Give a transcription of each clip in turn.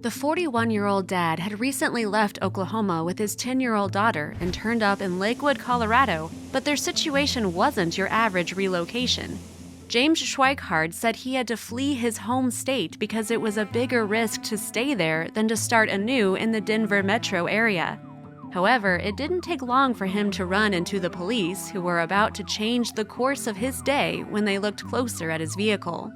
The 41-year-old dad had recently left Oklahoma with his 10-year-old daughter and turned up in Lakewood, Colorado, but their situation wasn't your average relocation. James Schweikhardt said he had to flee his home state because it was a bigger risk to stay there than to start anew in the Denver metro area. However, it didn't take long for him to run into the police, who were about to change the course of his day when they looked closer at his vehicle.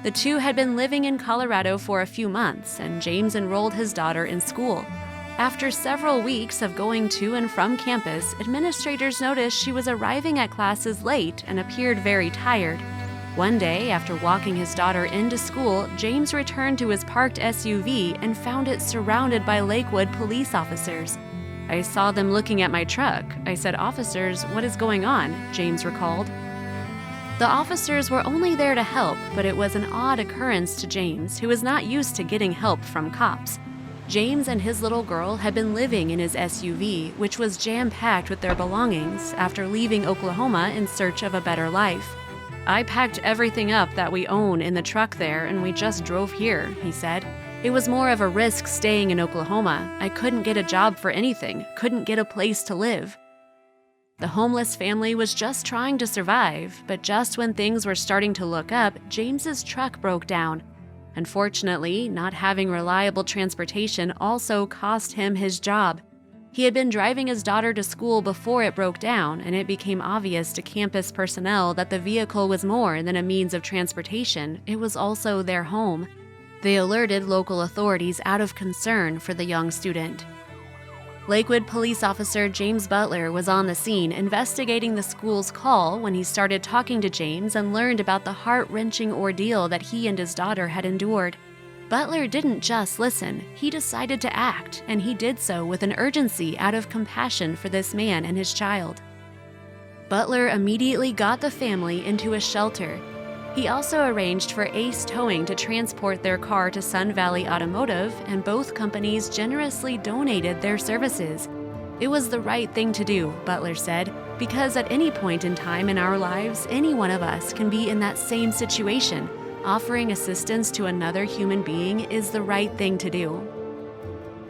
The two had been living in Colorado for a few months, and James enrolled his daughter in school. After several weeks of going to and from campus, administrators noticed she was arriving at classes late and appeared very tired. One day, after walking his daughter into school, James returned to his parked SUV and found it surrounded by Lakewood police officers. "I saw them looking at my truck. I said, 'Officers, what is going on?'" James recalled. The officers were only there to help, but it was an odd occurrence to James, who was not used to getting help from cops. James and his little girl had been living in his SUV, which was jam-packed with their belongings, after leaving Oklahoma in search of a better life. "I packed everything up that we own in the truck there, and we just drove here," he said. "It was more of a risk staying in Oklahoma. I couldn't get a job for anything, couldn't get a place to live." The homeless family was just trying to survive, but just when things were starting to look up, James's truck broke down. Unfortunately, not having reliable transportation also cost him his job. He had been driving his daughter to school before it broke down, and it became obvious to campus personnel that the vehicle was more than a means of transportation, it was also their home. They alerted local authorities out of concern for the young student. Lakewood police officer James Butler was on the scene investigating the school's call when he started talking to James and learned about the heart-wrenching ordeal that he and his daughter had endured. Butler didn't just listen, he decided to act, and he did so with an urgency out of compassion for this man and his child. Butler immediately got the family into a shelter. He also arranged for Ace Towing to transport their car to Sun Valley Automotive, and both companies generously donated their services. "It was the right thing to do," Butler said, "because at any point in time in our lives, any one of us can be in that same situation. Offering assistance to another human being is the right thing to do."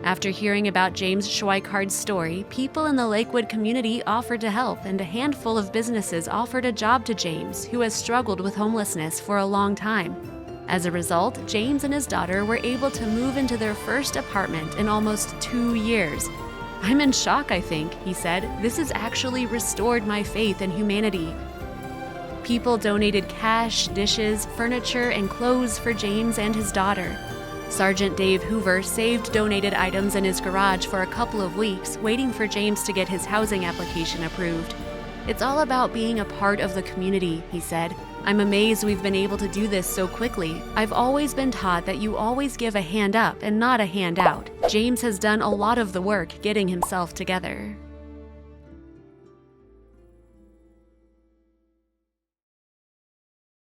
After hearing about James Schweikhardt's story, people in the Lakewood community offered to help, and a handful of businesses offered a job to James, who has struggled with homelessness for a long time. As a result, James and his daughter were able to move into their first apartment in almost 2 years. "I'm in shock, I think," he said. "This has actually restored my faith in humanity." People donated cash, dishes, furniture, and clothes for James and his daughter. Sergeant Dave Hoover saved donated items in his garage for a couple of weeks, waiting for James to get his housing application approved. "It's all about being a part of the community," he said. "I'm amazed we've been able to do this so quickly. I've always been taught that you always give a hand up and not a hand out. James has done a lot of the work getting himself together."